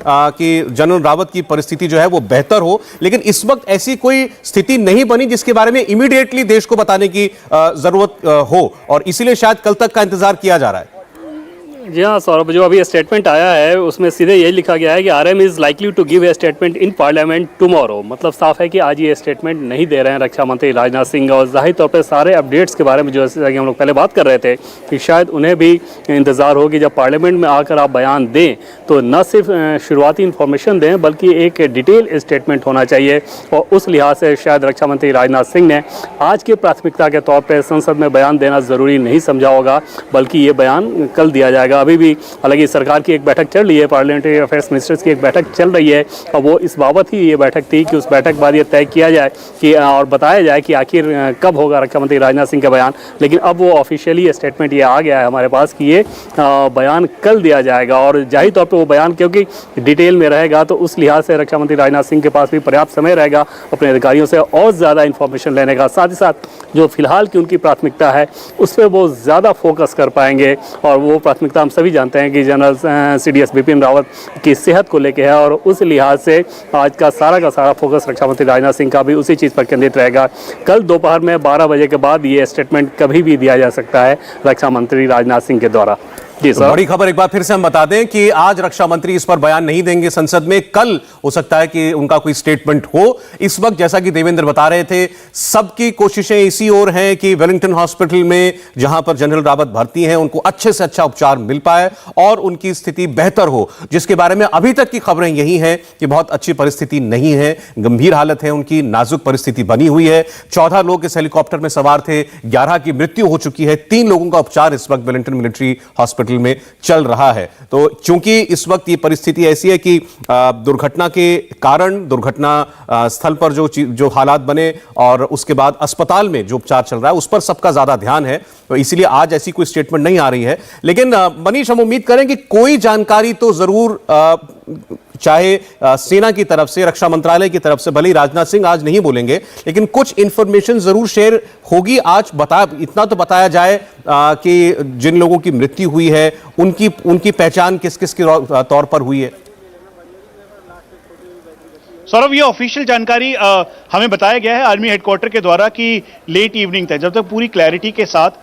कि जनरल रावत की परिस्थिति जो है वो बेहतर हो, लेकिन इस वक्त ऐसी कोई स्थिति नहीं बनी जिसके बारे में इमीडिएटली देश को बताने की जरूरत हो, और इसीलिए शायद कल तक का इंतजार किया जा रहा है। जी हाँ सौरभ, जो अभी स्टेटमेंट आया है उसमें सीधे यही लिखा गया है कि RM is likely to give a statement in parliament tomorrow. मतलब साफ है कि आज ये स्टेटमेंट नहीं दे रहे हैं रक्षा मंत्री राजनाथ सिंह, और जाहिर तौर पर सारे अपडेट्स के बारे में जो जैसे कि हम लोग पहले बात कर रहे थे कि शायद उन्हें भी इंतज़ार हो कि जब पार्लियामेंट में आकर आप बयान दें तो न सिर्फ शुरुआती इन्फॉर्मेशन दें बल्कि एक डिटेल स्टेटमेंट होना चाहिए, और उस लिहाज से शायद रक्षा मंत्री राजनाथ सिंह ने आज की प्राथमिकता के तौर पर संसद में बयान देना ज़रूरी नहीं समझा होगा, बल्कि ये बयान कल दिया जाएगा। अभी भी हालांकि सरकार की एक बैठक चल रही है, पार्लियामेंट्री अफेयर्स मिनिस्टर्स की एक बैठक चल रही है, और वो इस बाबत ही ये बैठक थी कि उस बैठक बाद ये तय किया जाए कि और बताया जाए कि आखिर कब होगा रक्षा मंत्री राजनाथ सिंह का बयान। लेकिन अब वो ऑफिशियली स्टेटमेंट ये आ गया है हमारे पास कि ये बयान कल दिया जाएगा, और जाहिर तौर पर वो बयान क्योंकि डिटेल में रहेगा तो उस लिहाज से रक्षा मंत्री राजनाथ सिंह के पास भी पर्याप्त समय रहेगा अपने अधिकारियों से और ज़्यादा इन्फॉर्मेशन लेने का। साथ ही साथ जो फिलहाल की उनकी प्राथमिकता है उस पर वो ज़्यादा फोकस कर पाएंगे, और वो प्राथमिकता हम सभी जानते हैं कि जनरल CDS बिपिन रावत की सेहत को लेकर है, और उस लिहाज से आज का सारा फोकस रक्षा मंत्री राजनाथ सिंह का भी उसी चीज़ पर केंद्रित रहेगा। कल दोपहर में 12 बजे के बाद ये स्टेटमेंट कभी भी दिया जा सकता है रक्षा मंत्री राजनाथ सिंह के द्वारा। तो बड़ी खबर एक बार फिर से हम बता दें कि आज रक्षा मंत्री इस पर बयान नहीं देंगे संसद में, कल हो सकता है कि उनका कोई स्टेटमेंट हो। इस वक्त जैसा कि देवेंद्र बता रहे थे, सबकी कोशिशें इसी ओर हैं कि वेलिंगटन हॉस्पिटल में जहां पर जनरल रावत भर्ती हैं उनको अच्छे से अच्छा उपचार मिल पाए और उनकी स्थिति बेहतर हो, जिसके बारे में अभी तक की खबरें यही हैं कि बहुत अच्छी परिस्थिति नहीं है, गंभीर हालत है उनकी, नाजुक परिस्थिति बनी हुई है। 14 लोग इस हेलीकॉप्टर में सवार थे, 11 की मृत्यु हो चुकी है, 3 लोगों का उपचार इस वक्त वेलिंगटन मिलिट्री हॉस्पिटल में चल रहा है। तो चूंकि इस वक्त ये परिस्थिति ऐसी है कि दुर्घटना के कारण दुर्घटना स्थल पर जो हालात बने और उसके बाद अस्पताल में जो उपचार चल रहा है उस पर सबका ज्यादा ध्यान है, तो इसीलिए आज ऐसी कोई स्टेटमेंट नहीं आ रही है। लेकिन मनीष, हम उम्मीद करें कि कोई जानकारी तो जरूर चाहे सेना की तरफ से, रक्षा मंत्रालय की तरफ से, भले ही राजनाथ सिंह आज नहीं बोलेंगे लेकिन कुछ इंफॉर्मेशन जरूर शेयर होगी आज। इतना तो बताया जाए कि जिन लोगों की मृत्यु हुई है उनकी पहचान किस किस के तौर पर हुई है। सौरभ, ये ऑफिशियल जानकारी हमें बताया गया है आर्मी हेडक्वार्टर के द्वारा कि लेट इवनिंग तक, जब तक पूरी क्लैरिटी के साथ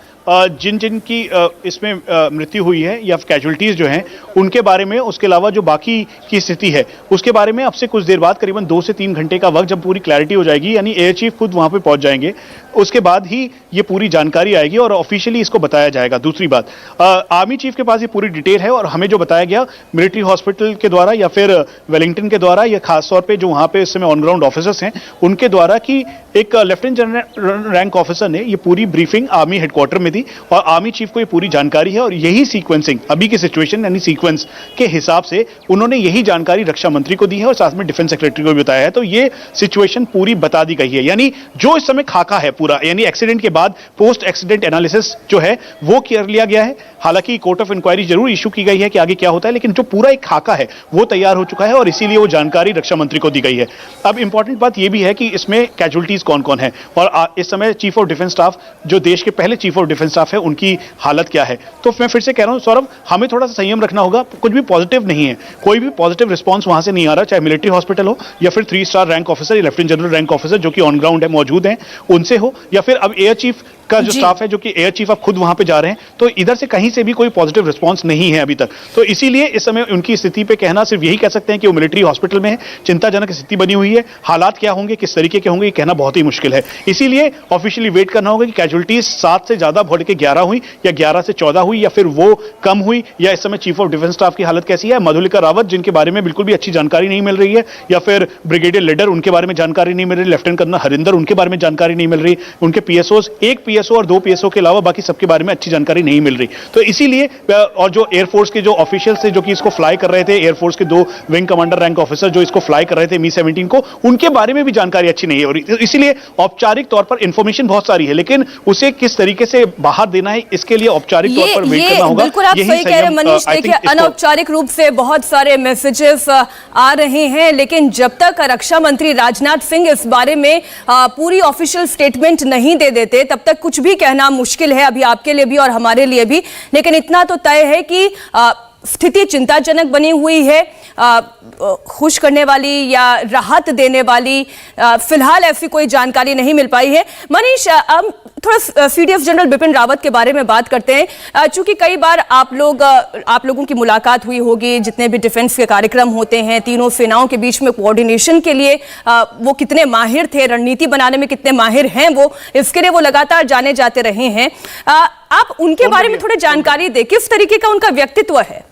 जिन जिन की इसमें मृत्यु हुई है या कैजुअल्टीज जो हैं उनके बारे में, उसके अलावा जो बाकी की स्थिति है उसके बारे में अब से कुछ देर बाद, करीबन 2 से 3 घंटे का वक्त, जब पूरी क्लैरिटी हो जाएगी, यानी एयर चीफ खुद वहां पे पहुंच जाएंगे, उसके बाद ही ये पूरी जानकारी आएगी और ऑफिशियली इसको बताया जाएगा। दूसरी बात, आर्मी चीफ के पास ये पूरी डिटेल है, और हमें जो बताया गया मिलिट्री हॉस्पिटल के द्वारा या फिर वेलिंगटन के द्वारा, या खासतौर पर जो वहां पे इस समय ऑन ग्राउंड ऑफिसर्स हैं उनके द्वारा, कि एक लेफ्टिनेंट जनरल रैंक ऑफिसर ने ये पूरी ब्रीफिंग आर्मी हेडक्वार्टर में दी और आर्मी चीफ को ये पूरी जानकारी है, और यही सीक्वेंसिंग अभी की सिचुएशन यानी सीक्वेंस के हिसाब से उन्होंने यही जानकारी रक्षा मंत्री को दी है और साथ में डिफेंस सेक्रेटरी को भी बताया है। तो ये सिचुएशन पूरी बता दी गई है, यानी जो इस समय खाका है पूरा, यानी एक्सीडेंट के बाद पोस्ट एक्सीडेंट एनालिसिस जो है वो कर लिया गया है। हालांकि कोर्ट ऑफ इंक्वायरी जरूर इशू की गई है कि आगे क्या होता है, लेकिन जो पूरा एक खाका है वो तैयार हो चुका है और इसीलिए वो जानकारी रक्षा मंत्री को दी गई है। अब इंपॉर्टेंट बात यह भी है कि इसमें कैजुअल्टीज कौन कौन है, और इस समय चीफ ऑफ डिफेंस स्टाफ, जो देश के पहले चीफ ऑफ डिफेंस स्टाफ है, उनकी हालत क्या है। तो मैं फिर से कह रहा हूं सौरभ, हमें थोड़ा सा संयम रखना होगा, कुछ भी पॉजिटिव नहीं है, कोई भी पॉजिटिव रिस्पांस वहां से नहीं आ रहा, चाहे मिलिट्री हॉस्पिटल हो या फिर 3 स्टार रैंक ऑफिसर या लेफ्टिनेंट जनरल रैंक ऑफिसर जो कि ऑन ग्राउंड है, मौजूद हैं, उनसे हो, या फिर अब एयर चीफ का जो स्टाफ है, जो कि एयर चीफ अब खुद वहां पे जा रहे हैं, तो इधर से कहीं से भी कोई पॉजिटिव रिस्पांस नहीं है अभी तक। तो इसीलिए इस समय उनकी स्थिति पे कहना सिर्फ यही कह सकते हैं कि वो मिलिट्री हॉस्पिटल में है, चिंताजनक स्थिति बनी हुई है, हालात क्या होंगे, किस तरीके के होंगे, ये कहना बहुत ही मुश्किल है। इसीलिए ऑफिशियली वेट करना होगा कि कैजुअल्टीज 7 से ज्यादा बढ़ के 11 हुई या 11 से 14 हुई या फिर वो कम हुई, या इस समय चीफ ऑफ डिफेंस स्टाफ की हालत कैसी है, मधुलिका रावत जिनके बारे में बिल्कुल भी अच्छी जानकारी नहीं मिल रही है, या फिर ब्रिगेडियर लीडर उनके बारे में जानकारी नहीं मिल रही, लेफ्टिनेंट कर्नल हरिंदर उनके बारे में जानकारी नहीं मिल रही, उनके PSOs, एक PSO और 2 PSO के अलावा बाकी सबके बारे में अच्छी जानकारी नहीं मिल रही। तो इसीलिए, और जो एयरफोर्स के जो ऑफिशियल्स थे जो कि इसको फ्लाई कर रहे थे, एयरफोर्स के 2 विंग कमांडर रैंक ऑफिसर जो इसको फ्लाई कर रहे थे Mi-17 को, उनके बारे में भी जानकारी अच्छी नहीं है। और इसीलिए औपचारिक तौर पर इंफॉर्मेशन बहुत सारी है, लेकिन उसे किस तरीके से बाहर देना है इसके लिए औपचारिक तौर पर वेट करना होगा। बिल्कुल आप सही कह रहे हैं मनीष, देखिए अनौपचारिक रूप से बहुत सारे मैसेजेस आ रहे हैं, लेकिन जब तक रक्षा मंत्री राजनाथ सिंह इस बारे में पूरी ऑफिशियल स्टेटमेंट नहीं दे देते तब तक कुछ भी कहना मुश्किल है, अभी आपके लिए भी और हमारे लिए भी। लेकिन इतना तो तय है कि स्थिति चिंताजनक बनी हुई है, खुश करने वाली या राहत देने वाली फिलहाल ऐसी कोई जानकारी नहीं मिल पाई है। मनीष, हम थोड़ा सीडीएस जनरल बिपिन रावत के बारे में बात करते हैं। चूंकि कई बार आप लोगों की मुलाकात हुई होगी, जितने भी डिफेंस के कार्यक्रम होते हैं, तीनों सेनाओं के बीच में कोऑर्डिनेशन के लिए वो कितने माहिर थे, रणनीति बनाने में कितने माहिर हैं वो, इसके लिए वो लगातार जाने जाते रहे हैं। आप उनके बारे में थोड़ी जानकारी दें, किस तरीके का उनका व्यक्तित्व है?